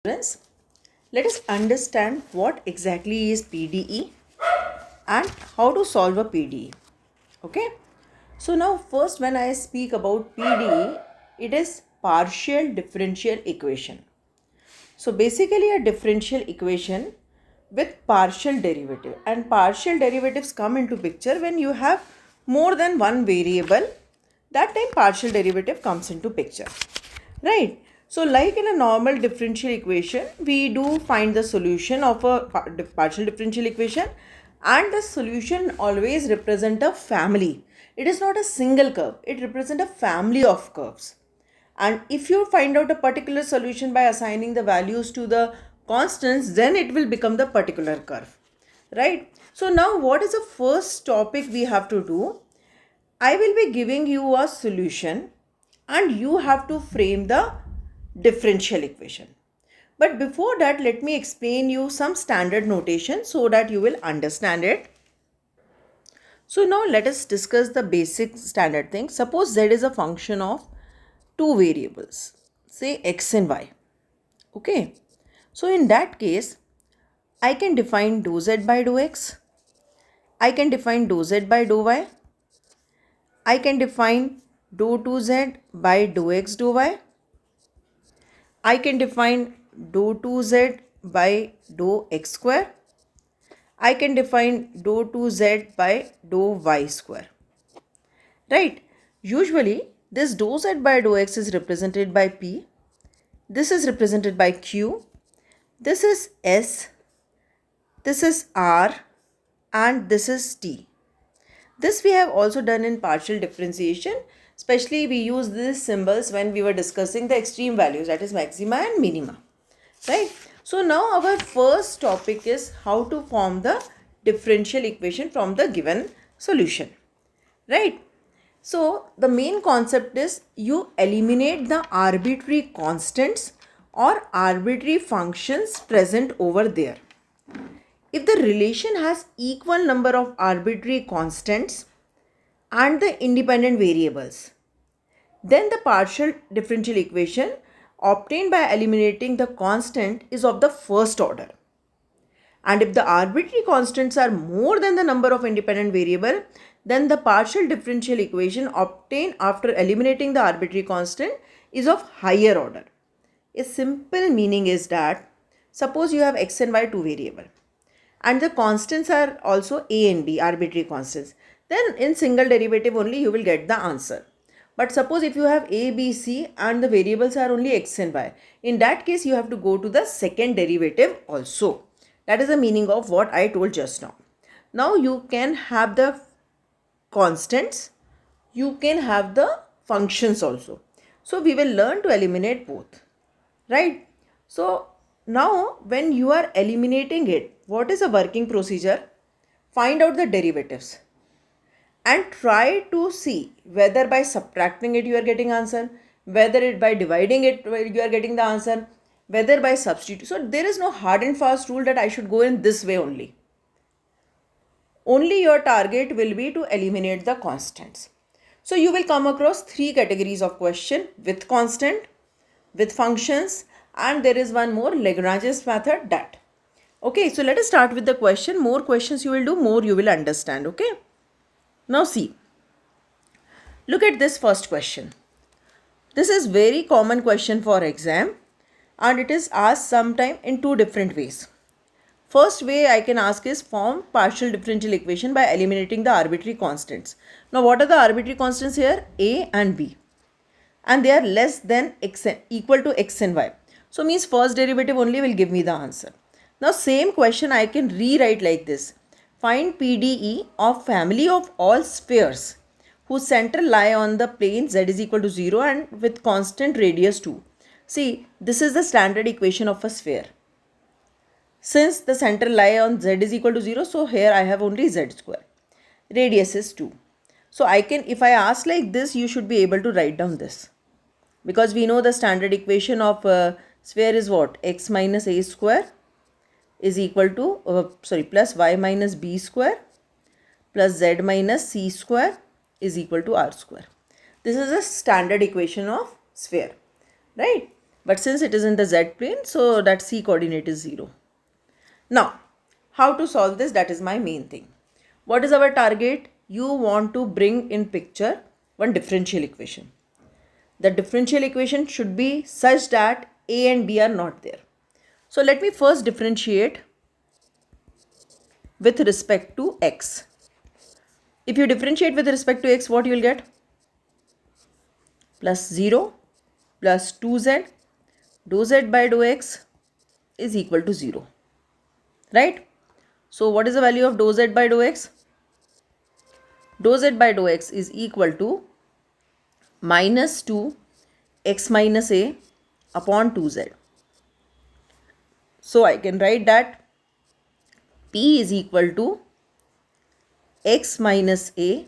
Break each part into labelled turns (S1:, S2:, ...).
S1: Friends, let us understand what exactly is PDE and how to solve a PDE. Okay, so now first when I speak about PDE, it is partial differential equation. So basically a differential equation with partial derivative, and partial derivatives come into picture when you have more than one variable. That time partial derivative comes into picture, right? So like in a normal differential equation, we do find the solution of a partial differential equation, and the solution always represent a family. It is not a single curve, it represents a family of curves. And if you find out a particular solution by assigning the values to the constants, then it will become the particular curve, right? So now what is the first topic we have to do? I will be giving you a solution and you have to frame the differential equation. But before that, let me explain you some standard notation so that you will understand it. So now let us discuss the basic standard thing. Suppose z is a function of two variables, say x and y. Okay. So in that case, I can define dou z by dou x. I can define dou z by dou y. I can define dou 2z by dou x dou y. I can define dou 2z by dou x square. I can define dou 2z by dou y square. Right? Usually, this dou z by dou x is represented by P. This is represented by Q. This is S. This is R. And this is T. This we have also done in partial differentiation. Especially we use these symbols when we were discussing the extreme values, that is maxima and minima. Right? So now our first topic is how to form the differential equation from the given solution. Right? So the main concept is you eliminate the arbitrary constants or arbitrary functions present over there. If the relation has equal number of arbitrary constants and the independent variables, then the partial differential equation obtained by eliminating the constant is of the first order. And if the arbitrary constants are more than the number of independent variable, then the partial differential equation obtained after eliminating the arbitrary constant is of higher order. A simple meaning is that suppose you have x and y two variable and the constants are also a and b arbitrary constants, then in single derivative only you will get the answer. But suppose if you have a, b, c and the variables are only x and y, in that case you have to go to the second derivative also. That is the meaning of what I told just now. Now you can have the constants, you can have the functions also. So we will learn to eliminate both, right? So now when you are eliminating it, what is a working procedure? Find out the derivatives and try to see whether by subtracting it you are getting answer, whether it by dividing it you are getting the answer, whether by substitute. So there is no hard and fast rule that I should go in this way only. Only your target will be to eliminate the constants. So you will come across three categories of question: with constant, with functions, and there is one more, Lagrange's method, that. Okay, so let us start with the question. More questions you will do, more you will understand. Okay. Now see, look at this first question. This is very common question for exam and it is asked sometime in two different ways. First way I can ask is form partial differential equation by eliminating the arbitrary constants. Now what are the arbitrary constants here? A and B. And they are less than x equal to x and y. So means first derivative only will give me the answer. Now same question I can rewrite like this. Find PDE of family of all spheres whose center lie on the plane z is equal to 0 and with constant radius 2. See, this is the standard equation of a sphere. Since the center lie on z is equal to 0, so here I have only z square. Radius is 2. So I can, if I ask like this, you should be able to write down this. Because we know the standard equation of a sphere is what? X minus a square is equal to, plus y minus b square plus z minus c square is equal to r square. This is a standard equation of sphere, right? But since it is in the z plane, so that c coordinate is 0. Now, how to solve this? That is my main thing. What is our target? You want to bring in picture one differential equation. The differential equation should be such that a and b are not there. So let me first differentiate with respect to x. If you differentiate with respect to x, what you will get? Plus 0 plus 2z dou z by dou x is equal to 0. Right? So what is the value of dou z by dou x? Dou z by dou x is equal to minus 2 x minus a upon 2z. So I can write that p is equal to x minus a,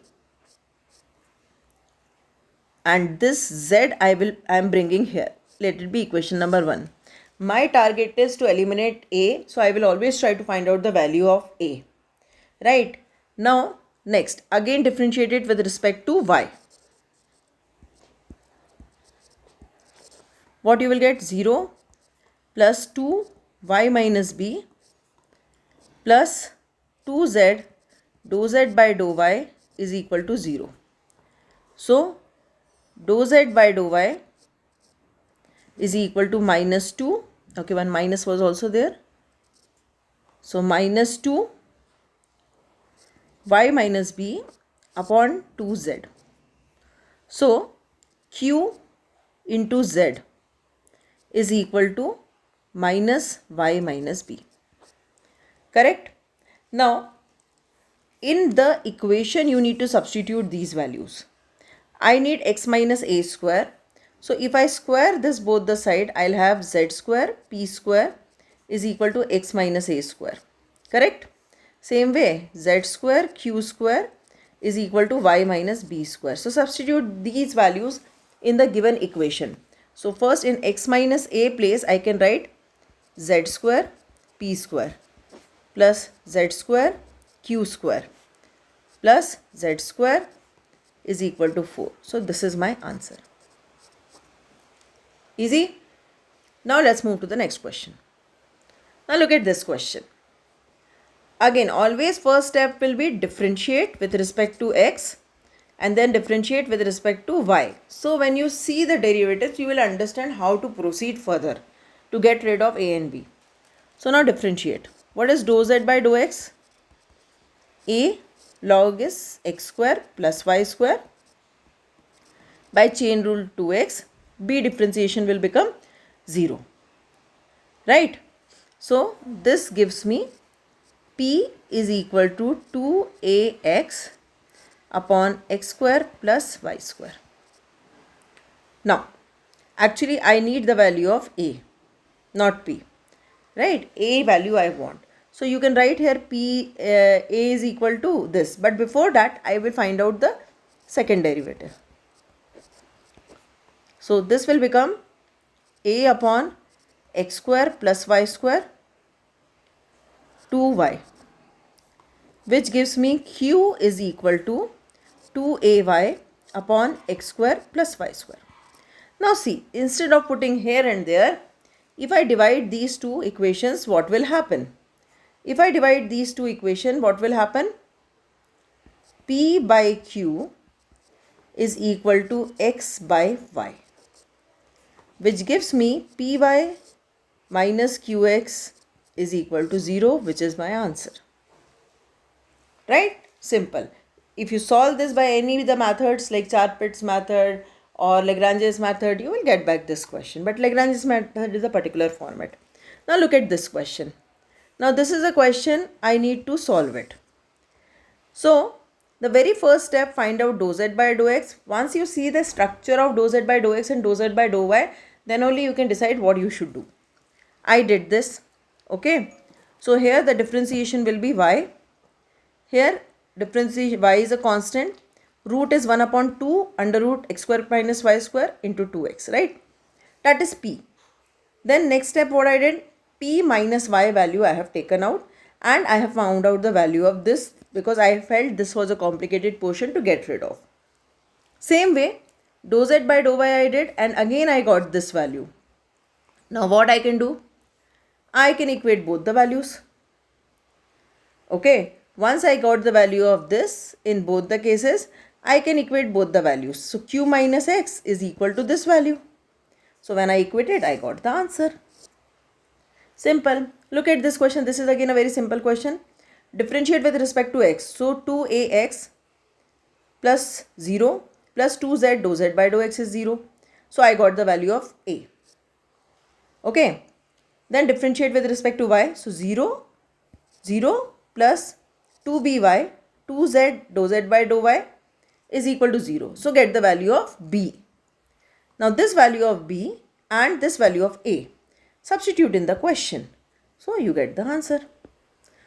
S1: and this z I am bringing here. Let it be equation number 1. My target is to eliminate a, so I will always try to find out the value of a. Right? Now next, again differentiate it with respect to y. What you will get? 0 plus 2 y minus b plus 2z dou z by dou y is equal to 0. So dou z by dou y is equal to minus 2. Okay, one minus was also there. So minus 2 y minus b upon 2z. So q into z is equal to minus y minus b. Correct? Now, in the equation you need to substitute these values. I need x minus a square. So if I square this both the side, I'll have z square p square is equal to x minus a square. Correct? Same way, z square q square is equal to y minus b square. So substitute these values in the given equation. So first in x minus a place, I can write z square p square plus z square q square plus z square is equal to 4. So this is my answer. Easy? Now let's move to the next question. Now look at this question. Again, always first step will be differentiate with respect to x and then differentiate with respect to y. So when you see the derivatives, you will understand how to proceed further to get rid of a and b. So now differentiate. What is dou z by dou x? A log is x square plus y square. By chain rule 2x, b differentiation will become 0. Right? So this gives me p is equal to 2ax upon x square plus y square. Now, actually I need the value of a, not p. Right? A value I want. So you can write here p a is equal to this. But before that, I will find out the second derivative. So this will become a upon x square plus y square 2y, which gives me q is equal to 2ay upon x square plus y square. Now see, instead of putting here and there, if I divide these two equations, what will happen? If I divide these two equations, what will happen? P by q is equal to x by y, which gives me py minus qx is equal to 0, which is my answer. Right? Simple. If you solve this by any of the methods like Charpit's method or Lagrange's method, you will get back this question. But Lagrange's method is a particular format. Now look at this question. Now this is a question I need to solve it. So the very first step, find out dou z by dou x. Once you see the structure of dou z by dou x and dou z by dou y, then only you can decide what you should do. I did this. Okay. So here the differentiation will be y. Here differentiation y is a constant. Root is 1 upon 2 under root x square minus y square into 2x. Right. That is p. Then next step what I did, p minus y value I have taken out and I have found out the value of this because I felt this was a complicated portion to get rid of. Same way, dou z by dou y I did and again I got this value. Now what I can do? I can equate both the values. Okay, once I got the value of this in both the cases, I can equate both the values. So q minus x is equal to this value. So when I equated, I got the answer. Simple. Look at this question. This is again a very simple question. Differentiate with respect to x. So 2ax plus 0 plus 2z dou z by dou x is 0. So I got the value of a. Okay. Then differentiate with respect to y. So 0, 0 plus 2by 2z dou z by dou y is equal to 0. So get the value of b. Now this value of b and this value of a, substitute in the question. So you get the answer.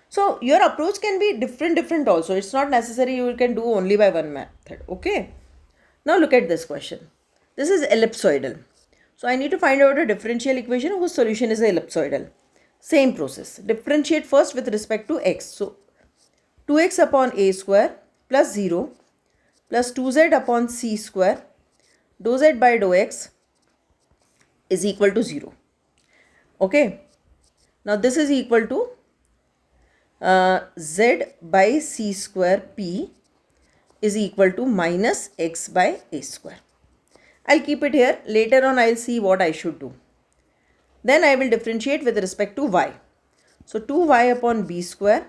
S1: So your approach can be different also. It's not necessary you can do only by one method. Okay. Now look at this question. This is ellipsoidal. So I need to find out a differential equation whose solution is ellipsoidal. Same process. Differentiate first with respect to x. So 2x upon a square plus 0 plus 2z upon c square dou z by dou x is equal to 0. Okay. Now this is equal to z by c square p is equal to minus x by a square. I'll keep it here. Later on I'll see what I should do. Then I will differentiate with respect to y. So 2y upon b square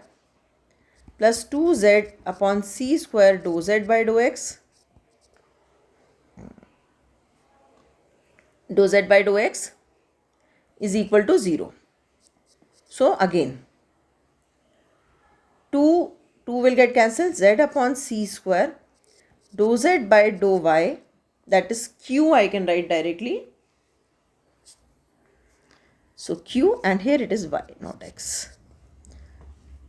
S1: plus 2z upon c square dou z by dou x is equal to 0. So again 2 will get cancelled. Z upon c square dou z by dou y, that is q, I can write directly. So q, and here it is y, not x,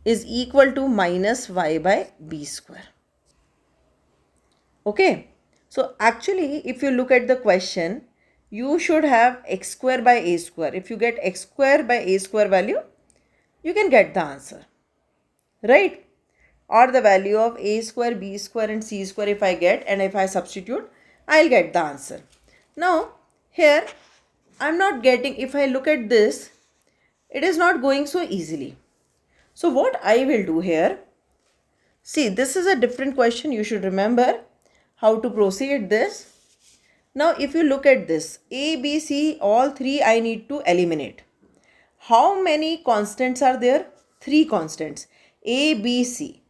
S1: is equal to minus y by b square. Okay. So actually if you look at the question, you should have x square by a square. If you get x square by a square value, you can get the answer. Right? Or the value of a square, b square and c square if I get, and if I substitute, I'll get the answer. Now here I'm not getting, if I look at this, it is not going so easily. So what I will do here, see, this is a different question. You should remember how to proceed this. Now if you look at this, a, b, c, all three I need to eliminate. How many constants are there? 3 constants, a, b, c.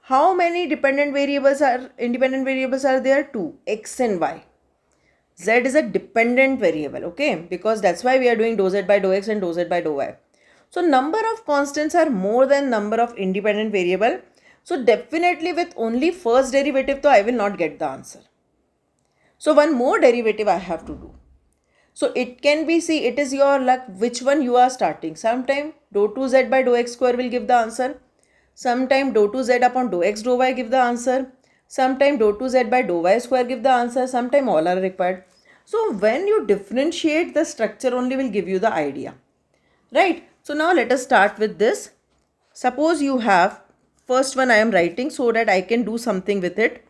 S1: How many independent variables are there? 2, x and y. Z is a dependent variable, okay, because that's why we are doing dou z by dou x and dou z by dou y. So number of constants are more than number of independent variable. So definitely with only first derivative, though, I will not get the answer. So one more derivative I have to do. So it can be, see, it is your luck which one you are starting. Sometime dou 2z by dou x square will give the answer. Sometime dou 2z upon dou x dou y give the answer. Sometime dou 2z by dou y square give the answer. Sometime all are required. So when you differentiate, the structure only will give you the idea. Right? So now let us start with this. Suppose you have, first one I am writing so that I can do something with it.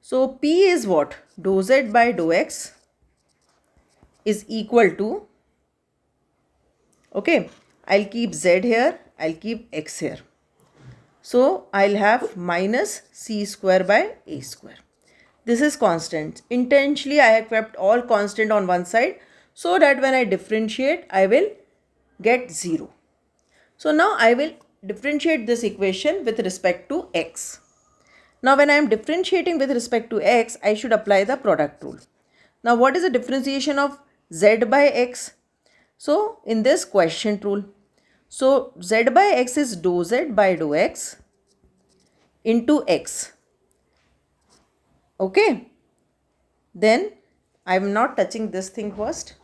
S1: So P is what? Dou z by dou x is equal to, okay, I'll keep z here, I'll keep x here. So I'll have minus c square by a square. This is constant. Intentionally I have kept all constant on one side so that when I differentiate, I will get 0. So now I will differentiate this equation with respect to x. Now when I am differentiating with respect to x, I should apply the product rule. Now what is the differentiation of z by x? So in this quotient rule, so z by x is dou z by dou x into x. Okay. Then I am not touching this thing first.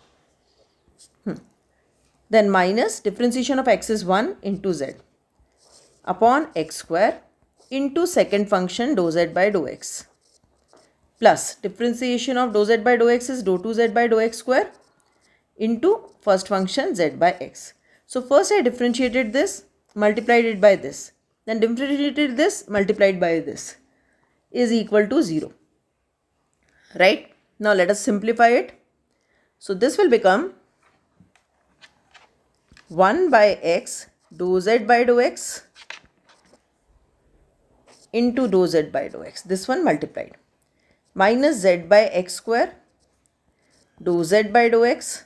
S1: Then minus differentiation of x is 1 into z upon x square into second function dou z by dou x plus differentiation of dou z by dou x is dou 2z by dou x square into first function z by x. So first I differentiated this, multiplied it by this, then differentiated this, multiplied by this is equal to 0. Right? Now let us simplify it. So this will become 1 by x dou z by dou x into dou z by dou x. This one multiplied. Minus z by x square dou z by dou x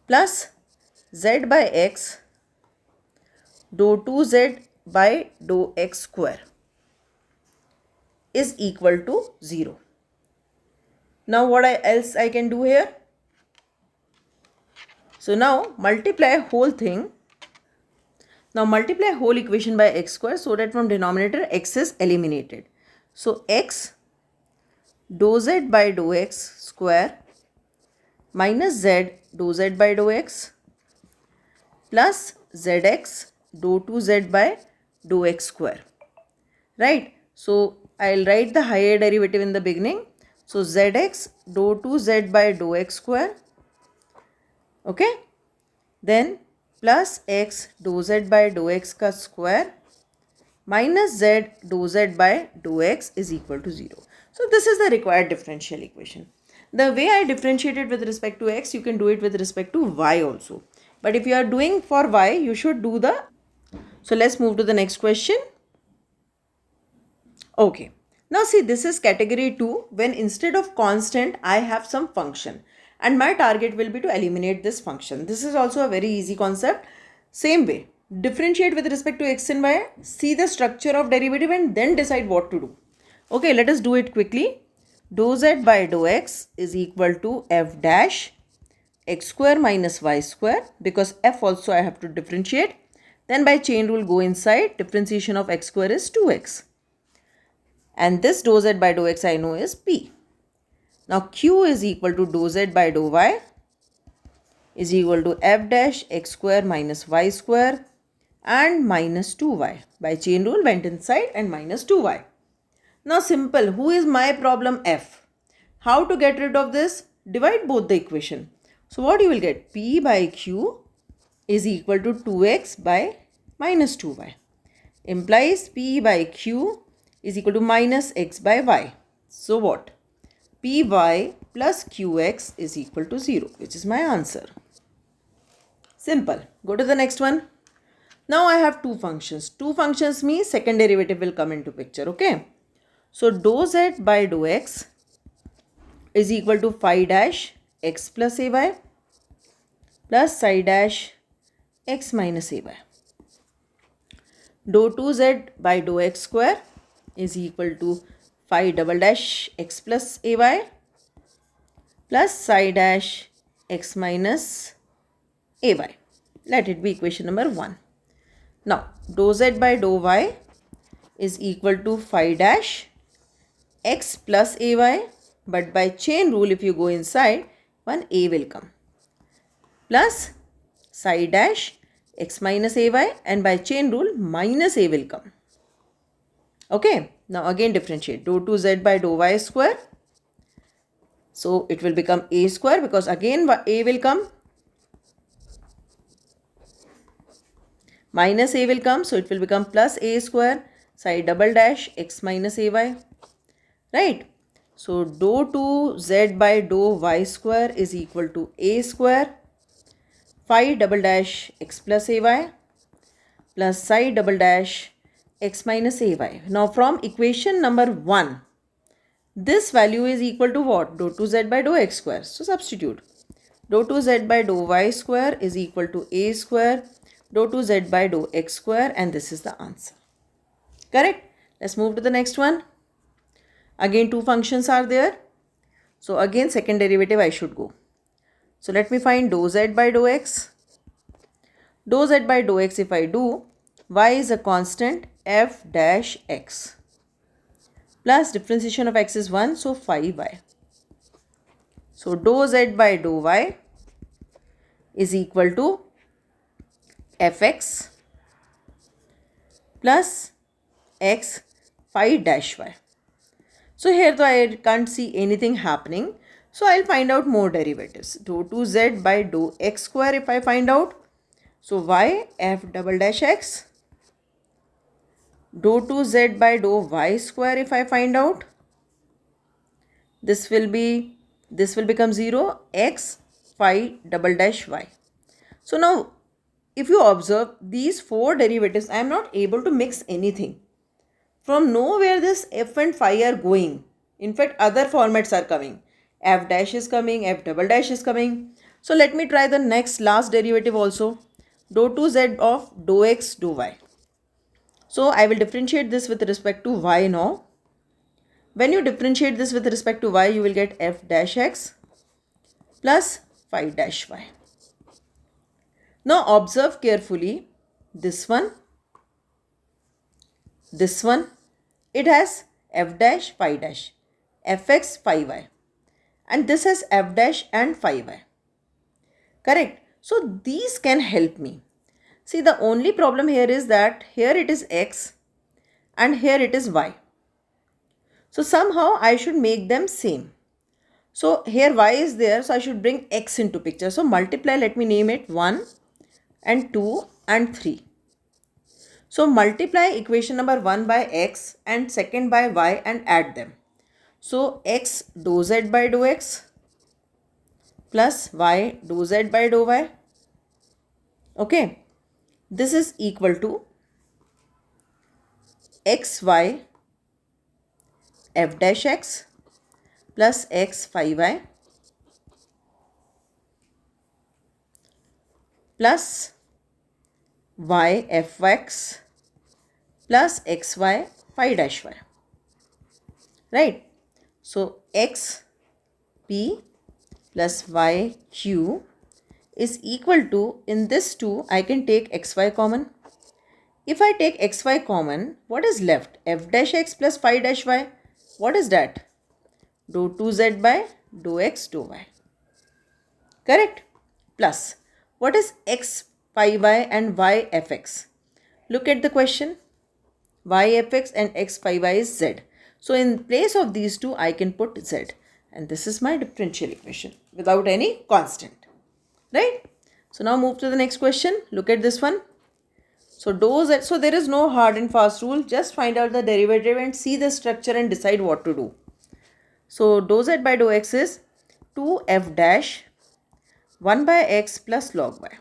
S1: plus z by x dou 2z by dou x square is equal to 0. Now what else I can do here? So now multiply whole thing. Now multiply whole equation by x square so that from denominator x is eliminated. So x dou z by dou x square minus z dou z by dou x plus zx dou 2z by dou x square. Right? So I'll write the higher derivative in the beginning. So zx dou 2z by dou x square. Okay? Then plus x dou z by dou x का square minus z dou z by dou x is equal to 0. So this is the required differential equation. The way I differentiated with respect to x, you can do it with respect to y also. But if you are doing for y, you should do the... So let's move to the next question. Okay. Now see, this is category 2 when instead of constant, I have some function. And my target will be to eliminate this function. This is also a very easy concept. Same way, differentiate with respect to x and y, see the structure of derivative and then decide what to do. Okay, let us do it quickly. Dou z by dou x is equal to f dash x square minus y square, because f also I have to differentiate. Then by chain rule go inside, differentiation of x square is 2x. And this dou z by dou x I know is p. Now q is equal to dou z by dou y is equal to f dash x square minus y square and minus 2y. By chain rule went inside and minus 2y. Now simple, who is my problem f? How to get rid of this? Divide both the equation. So what you will get? P by q is equal to 2x by minus 2y. Implies p by q is equal to minus x by y. So what? Py plus qx is equal to 0, which is my answer. Simple. Go to the next one. Now I have two functions. Two functions means second derivative will come into picture. Okay. So dou z by dou x is equal to phi dash x plus ay plus psi dash x minus ay. Dou 2z by dou x square is equal to phi double dash x plus ay plus psi dash x minus ay. Let it be equation number 1. Now dou z by dou y is equal to phi dash x plus ay, but by chain rule if you go inside, one a will come, plus psi dash x minus ay, and by chain rule minus a will come. Okay, now again differentiate. Dou 2z by dou y square, so it will become a square because again a will come, minus a will come, so it will become plus a square psi double dash x minus ay. Right? So dou 2z by dou y square is equal to a square phi double dash x plus ay plus psi double dash x minus ay. Now from equation number 1, this value is equal to what? Dou 2z by dou x square. So substitute. Dou 2z by dou y square is equal to a square dou 2z by dou x square, and this is the answer. Correct? Let's move to the next one. Again two functions are there. So again second derivative I should go. So let me find dou z by dou x. Dou z by dou x if I do, y is a constant f dash x plus differentiation of x is 1, so phi y. So dou z by dou y is equal to fx plus x phi dash y. So here though I can't see anything happening, so I'll find out more derivatives. Dou 2z by dou x square if I find out, so y f double dash x. Dou 2z by dou y square if I find out, this will become 0, x phi double dash y. So now if you observe these four derivatives, I am not able to mix anything. From nowhere this f and phi are going. In fact, other formats are coming. F dash is coming, f double dash is coming. So let me try the next last derivative also. Dou 2z of dou x dou y. So I will differentiate this with respect to y now. When you differentiate this with respect to y, you will get f dash x plus phi dash y. Now observe carefully this one, it has f dash phi dash, fx phi y, and this has f dash and phi y. Correct? So these can help me. See, the only problem here is that here it is x and here it is y. So somehow I should make them same. So here y is there, so I should bring x into picture. So multiply, let me name it 1 and 2 and 3. So multiply equation number 1 by x and second by y and add them. So x dou z by dou x plus y dou z by dou y. Okay. This is equal to xy f dash x plus x phi y plus y fx plus xy phi dash y. Right? So x p plus y q is equal to, in this 2 I can take xy common. If I take xy common, what is left? F dash x plus phi dash y. What is that? Dou 2z by dou x dou y. Correct? Plus, what is x phi y and y fx? Look at the question. Y fx and x phi y is z. So in place of these two, I can put z. And this is my differential equation without any constant. Right? So now move to the next question. Look at this one. So dou z. So there is no hard and fast rule. Just find out the derivative and see the structure and decide what to do. So dou z by dou x is 2f dash 1 by x plus log y.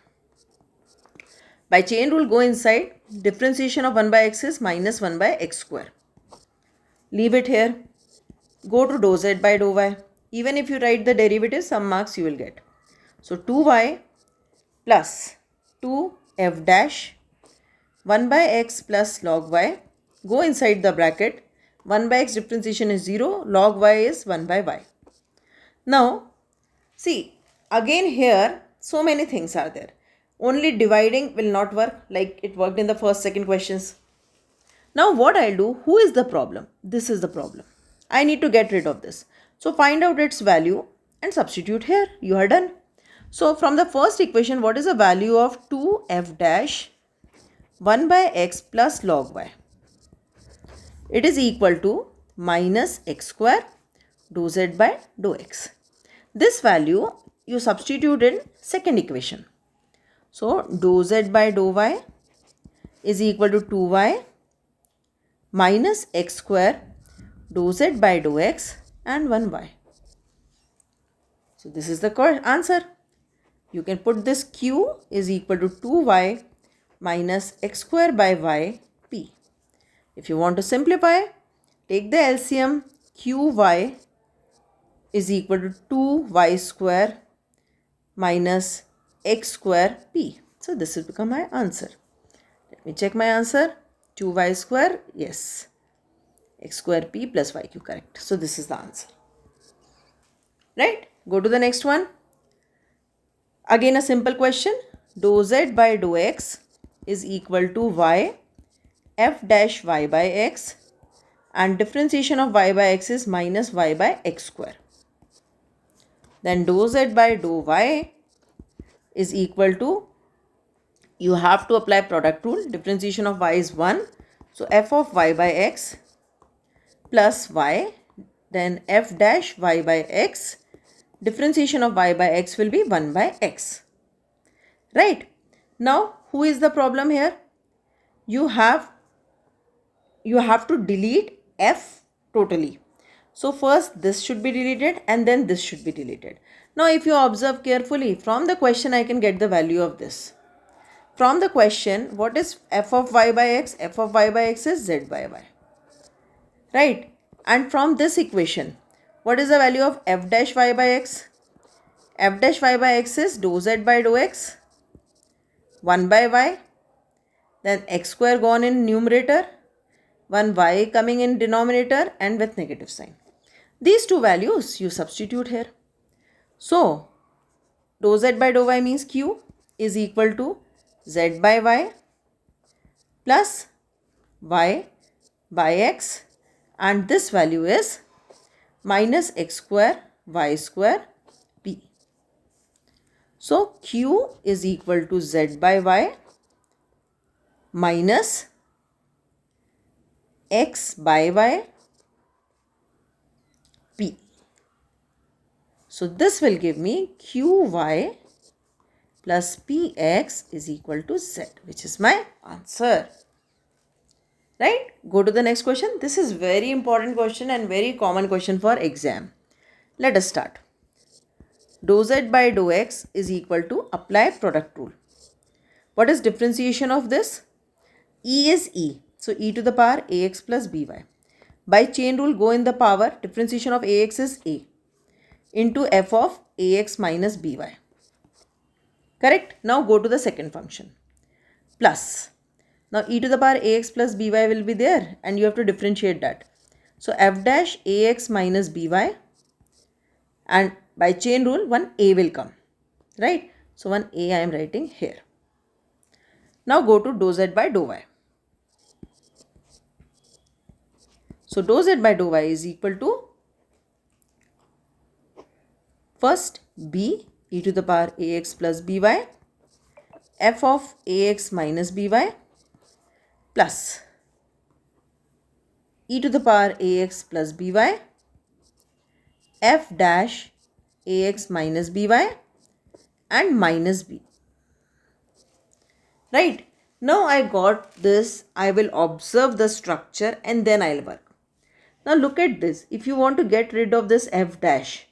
S1: By chain rule, go inside. Differentiation of 1 by x is minus 1 by x square. Leave it here. Go to dou z by dou y. Even if you write the derivative, some marks you will get. So 2y plus 2f dash 1 by x plus log y. Go inside the bracket. 1 by x differentiation is 0. Log y is 1 by y. Now, see, again here, so many things are there. Only dividing will not work like it worked in the first, second questions. Now what I'll do, who is the problem? This is the problem. I need to get rid of this. So find out its value and substitute here. You are done. So from the first equation, what is the value of 2f dash 1 by x plus log y? It is equal to minus x square dou z by dou x. This value you substitute in second equation. So dou z by dou y is equal to 2y minus x square dou z by dou x and 1y. So this is the answer. You can put this q is equal to 2y minus x square by y p. If you want to simplify, take the LCM. Qy is equal to 2y square minus x square p. So this will become my answer. Let me check my answer. 2y square, yes. X square p plus yq, correct. So this is the answer. Right? Go to the next one. Again a simple question. Dou z by dou x is equal to y f dash y by x, and differentiation of y by x is minus y by x square. Then dou z by dou y is equal to, you have to apply product rule. Differentiation of y is 1. So f of y by x plus y, then f dash y by x, differentiation of y by x will be 1 by x. Right? Now who is the problem here? You have to delete f totally. So first this should be deleted and then this should be deleted. Now if you observe carefully, from the question I can get the value of this. From the question, what is f of y by x? F of y by x is z by y. Right? And from this equation, what is the value of f dash y by x? F dash y by x is dou z by dou x, 1 by y, then x square gone in numerator, 1 y coming in denominator and with negative sign. These two values you substitute here. So, dou z by dou y means q is equal to z by y plus y by x, and this value is minus x square y square p. So, q is equal to z by y minus x by y p. So, this will give me qy plus px is equal to z, which is my answer. Right? Go to the next question. This is very important question and very common question for exam. Let us start. Dou z by dou x is equal to apply product rule. What is differentiation of this? E is e. So e to the power ax plus by. By chain rule, go in the power. Differentiation of ax is a into f of ax minus by. Correct? Now go to the second function. Plus. Now e to the power ax plus by will be there and you have to differentiate that. So f dash ax minus by, and by chain rule one a will come. Right? So one a I am writing here. Now go to dou z by dou y. So dou z by dou y is equal to first b e to the power ax plus by, f of ax minus by plus e to the power ax plus by, f dash ax minus by and minus b. Right? Now I got this. I will observe the structure and then I'll work. Now look at this. If you want to get rid of this f dash,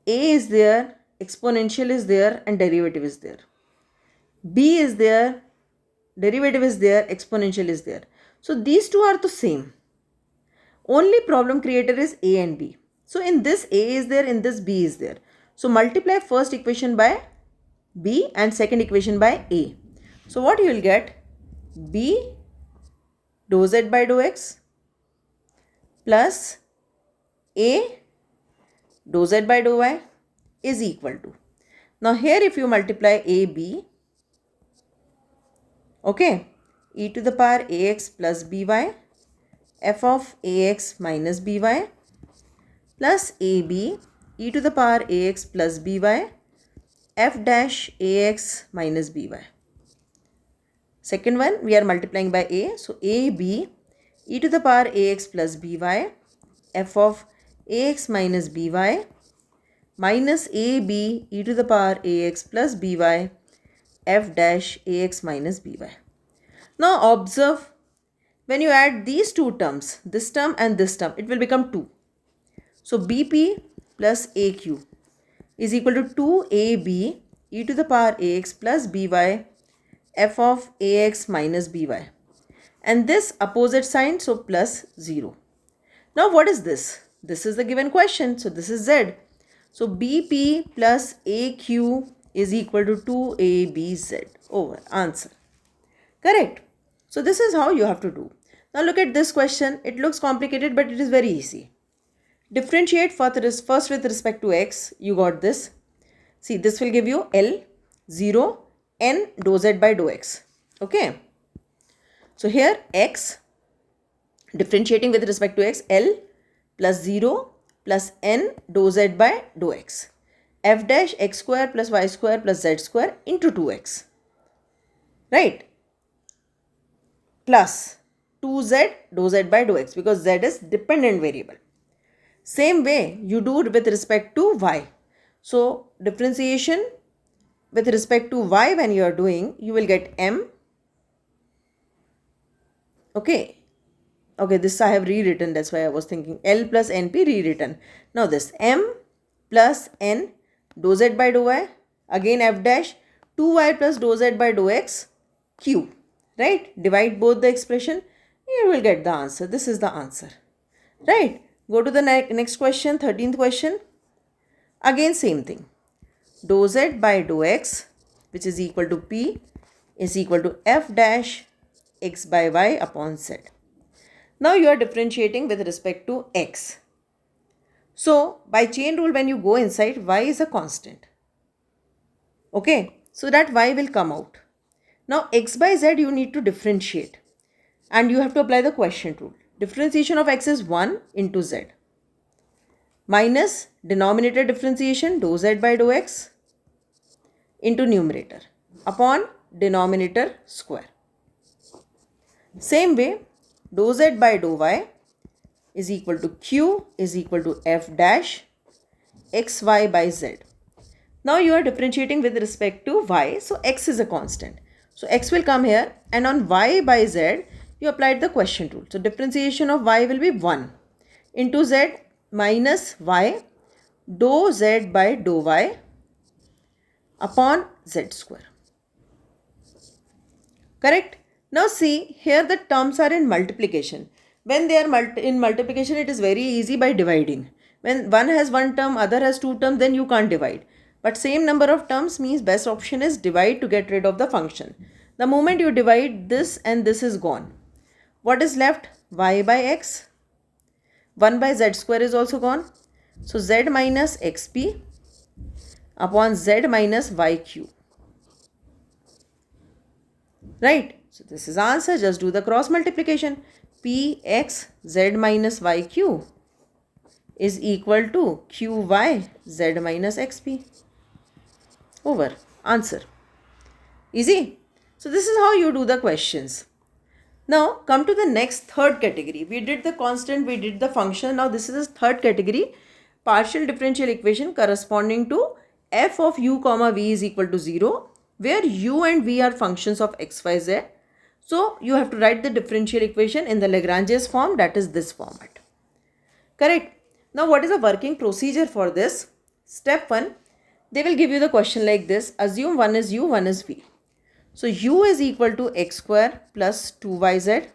S1: a is there, exponential is there and derivative is there. B is there, derivative is there, exponential is there. So these two are the same. Only problem creator is a and b. So in this a is there, in this b is there. So multiply first equation by b and second equation by a. So what you will get? B dou z by dou x plus a dou z by dou y is equal to. Now here if you multiply ab, okay, e to the power ax plus by, f of ax minus by plus ab e to the power ax plus by, f dash ax minus by. Second one we are multiplying by a, so ab e to the power ax plus by, f of ax minus by minus ab e to the power ax plus by, f dash ax minus by. Now observe, when you add these two terms, this term and this term, it will become 2. So bp plus aq is equal to 2ab e to the power ax plus by, f of ax minus by. And this opposite sign, so plus 0. Now what is this? This is the given question. So this is z. So bp plus aq is equal to 2abz over answer. Correct? So this is how you have to do. Now look at this question. It looks complicated but it is very easy. Differentiate first with respect to x. You got this. See, this will give you L 0 n dou z by dou x. Okay. So here x, differentiating with respect to x, L plus 0 plus n dou z by dou x. F dash x square plus y square plus z square into 2x. Right? Plus 2z dou z by dou x, because z is dependent variable. Same way you do with respect to y. So differentiation with respect to y when you are doing, you will get m. Okay. Okay, this I have rewritten. That's why I was thinking L plus np rewritten. Now this m plus n dou z by dou y, again f dash 2y plus dou z by dou x cube, right? Divide both the expression, you will get the answer. This is the answer, right? Go to the next question, 13th question. Again same thing. Dou z by dou x, which is equal to p, is equal to f dash x by y upon z. Now you are differentiating with respect to x. So by chain rule, when you go inside, y is a constant. Okay, so that y will come out. Now x by z you need to differentiate, and you have to apply the quotient rule. Differentiation of x is 1 into z minus denominator differentiation dou z by dou x into numerator upon denominator square. Same way, dou z by dou y is equal to q is equal to f dash xy by z. Now you are differentiating with respect to y, so x is a constant. So x will come here, and on y by z you applied the quotient rule. So differentiation of y will be 1 into z minus y dou z by dou y upon z square. Correct? Now see, here the terms are in multiplication. When they are in multiplication, it is very easy by dividing. When one has one term, other has two terms, then you can't divide. But same number of terms means best option is divide to get rid of the function. The moment you divide, this and this is gone. What is left? Y by x. 1 by z square is also gone. So z minus xp upon z minus yq. Right? So this is answer. Just do the cross multiplication. P x z minus yq is equal to qy z minus xp. Over. Answer. Easy. So this is how you do the questions. Now come to the next, third category. We did the constant, we did the function. Now this is the third category. Partial differential equation corresponding to f of u comma v is equal to 0, where u and v are functions of x, y, z. So you have to write the differential equation in the Lagrange's form, that is this format. Correct? Now what is the working procedure for this? Step 1, they will give you the question like this. Assume one is u, one is v. So u is equal to x square plus 2yz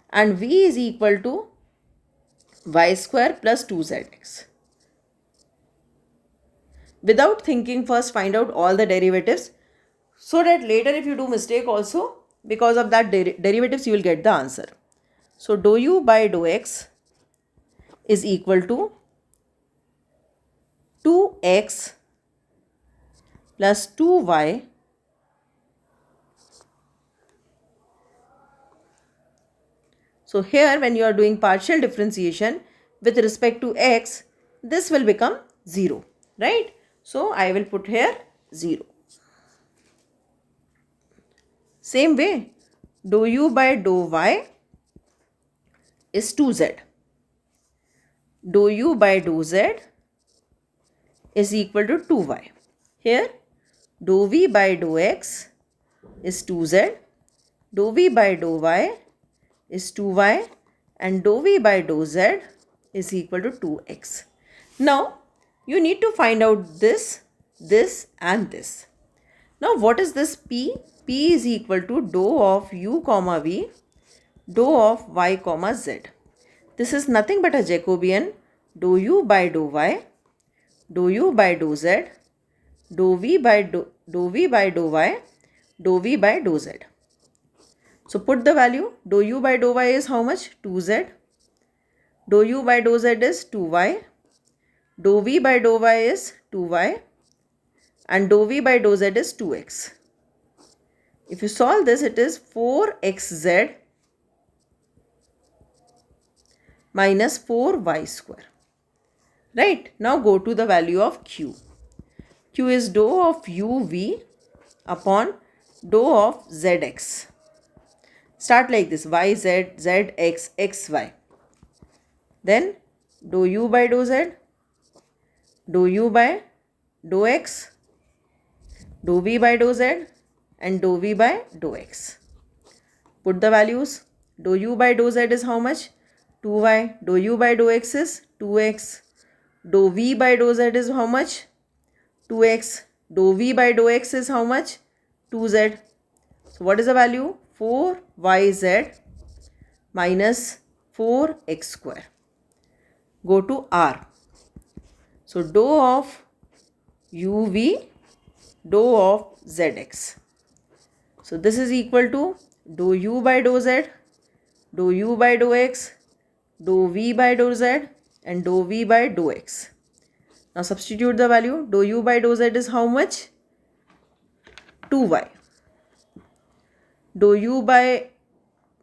S1: and v is equal to y square plus 2zx. Without thinking, first find out all the derivatives, so that later if you do mistake also, because of that derivatives you will get the answer. So dou u by dou x is equal to 2x plus 2y So here when you are doing partial differentiation with respect to x, this will become 0, right? So I will put here 0. Same way, dou u by dou y is 2z. Dou u by dou z is equal to 2y. Here dou v by dou x is 2z. Dou v by dou y is 2y and dou v by dou z is equal to 2x. Now you need to find out this, this and this. Now what is this p? P is equal to dou of u comma v, dou of y comma z. This is nothing but a Jacobian dou u by dou y, dou u by dou z, dou v by dou y, dou v by dou z. So put the value. Dou u by dou y is how much? 2z. Dou u by dou z is 2y. Dou v by dou y is 2y. And dou v by dou z is 2x. If you solve this, it is 4xz minus 4y square. Right? Now go to the value of q. Q is dou of uv upon dou of zx. Start like this, yz, zx, xy. Then dou u by dou z, dou u by dou x, dou v by dou z and dou v by dou x. Put the values. Dou u by dou z is how much? 2y. Dou u by dou x is 2x. Dou v by dou z is how much? 2x. Dou v by dou x is how much? 2z. So what is the value? 4yz minus 4x square. Go to r. So dou of uv, dou of zx. So this is equal to dou u by dou z, dou u by dou x, dou v by dou z, and dou v by dou x. Now substitute the value. Dou u by dou z is how much? 2y. Dou u by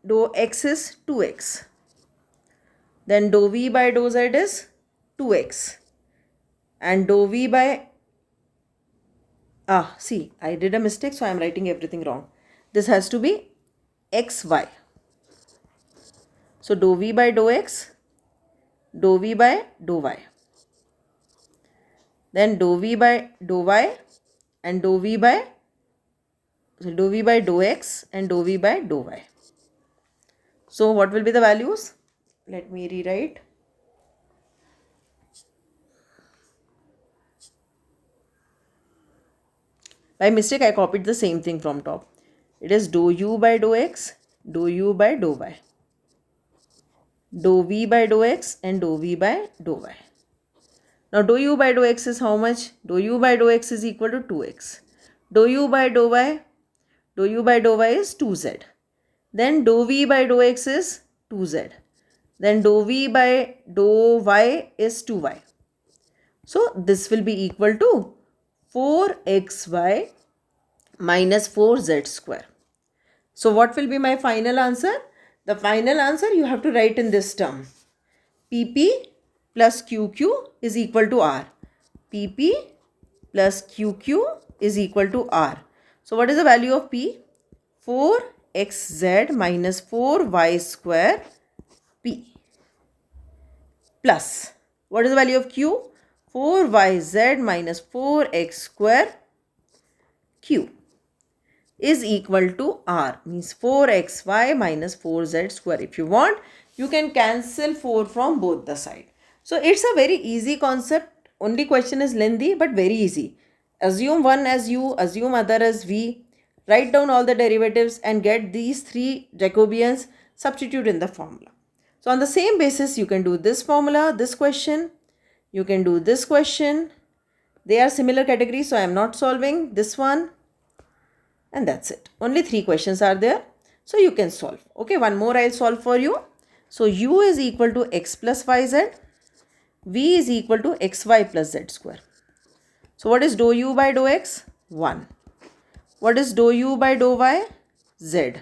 S1: dou x is 2x. Then dou v by dou z is 2x. And dou v by... see, I did a mistake, so I am writing everything wrong. This has to be xy. So dou v by dou x, dou v by dou y. Then dou v by dou y and dou v by dou x and dou v by dou y. So what will be the values? Let me rewrite. By mistake, I copied the same thing from top. It is dou u by dou x, dou u by dou y, dou v by dou x and dou v by dou y. Now dou u by dou x is how much? Dou u by dou x is equal to 2x. Dou u by dou y is 2z. Then dou v by dou x is 2z. Then dou v by dou y is 2y. So this will be equal to 4xy minus 4z square. So what will be my final answer? The final answer you have to write in this term. PP plus QQ is equal to R. PP plus QQ is equal to R. So what is the value of P? 4xz minus 4y square P. Plus, what is the value of Q? 4yz minus 4x square Q is equal to R, means 4xy minus 4z square. If you want, you can cancel 4 from both the side. So it's a very easy concept. Only question is lengthy but very easy. Assume one as u, assume other as v. Write down all the derivatives and get these 3 Jacobians, substitute in the formula. So on the same basis, you can do this formula, this question. You can do this question. They are similar categories, so I am not solving this one. And that's it. Only 3 questions are there. So you can solve. Okay, one more I'll solve for you. So u is equal to x plus yz. V is equal to xy plus z square. So what is dou u by dou x? 1. What is dou u by dou y? Z.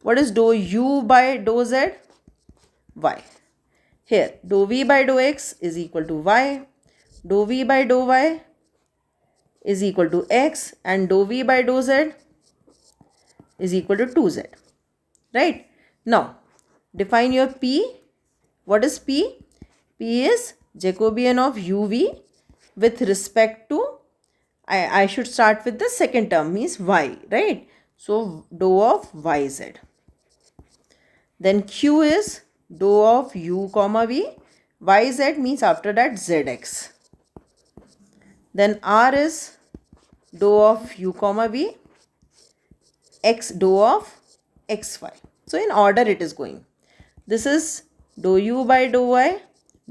S1: What is dou u by dou z? Y. Here, dou v by dou x is equal to y. Dou v by dou y is equal to x. And dou v by dou z is equal to 2z. Right? Now, define your P. What is P? P is Jacobian of uv with respect to, I should start with the second term, means y, right? So dou of yz. Then Q is dou of u comma v. Yz means after that zx. Then R is dou of u comma v. X dou of xy. So in order it is going. This is dou u by dou y,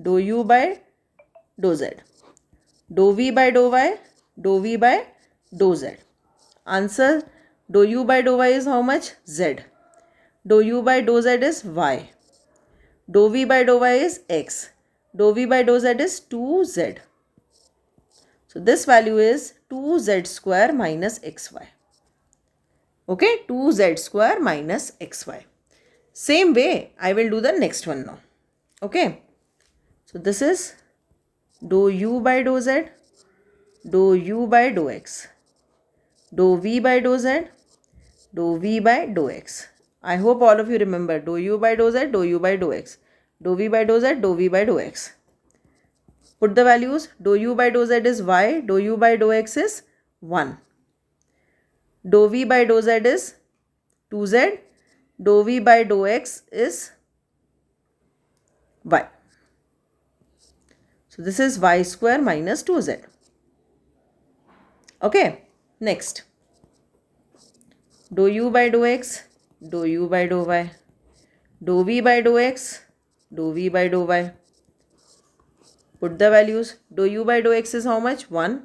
S1: dou u by dou z, dou v by dou y, dou v by dou z. Answer, dou u by dou y is how much? Z. Dou u by dou z is y. Dou v by dou y is x. Dou v by dou z is 2z. So this value is 2z square minus xy. Okay, 2z square minus xy. Same way, I will do the next one now. Okay. So this is dou u by dou z, dou u by dou x, dou v by dou z, dou v by dou x. I hope all of you remember dou u by dou z, dou u by dou x, dou v by dou z, dou v by dou x. Put the values. Dou u by dou z is y, dou u by dou x is 1. Dou v by dou z is 2z, dou v by dou x is y. So this is y square minus 2z. Okay, next. Dou u by dou x, dou u by dou y, dou v by dou x, dou v by dou y. Put the values. Dou u by dou x is how much? 1.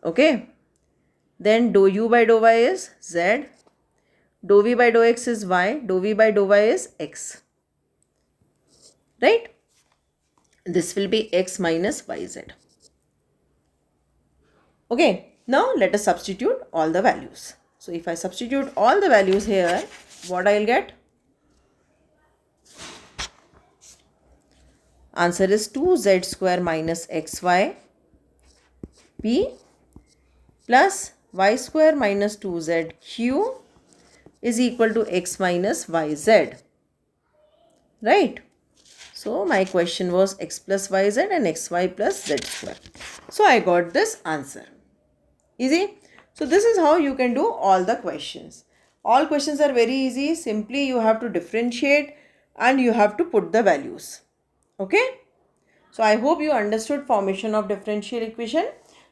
S1: Okay. Then dou u by dou y is z. Dou v by dou x is y. Dou v by dou y is x. Right? This will be x minus yz. Okay. Now let us substitute all the values. So if I substitute all the values here, what I'll get? Answer is 2z square minus xy p plus y square minus 2zq is equal to x minus yz. Right? So my question was x plus yz and xy plus z square. So I got this answer. Easy? So this is how you can do all the questions. All questions are very easy. Simply you have to differentiate and you have to put the values. Okay? So I hope you understood formation of differential equation.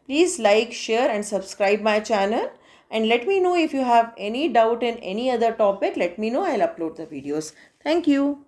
S1: Please like, share and subscribe my channel. And let me know if you have any doubt in any other topic. Let me know. I'll upload the videos. Thank you.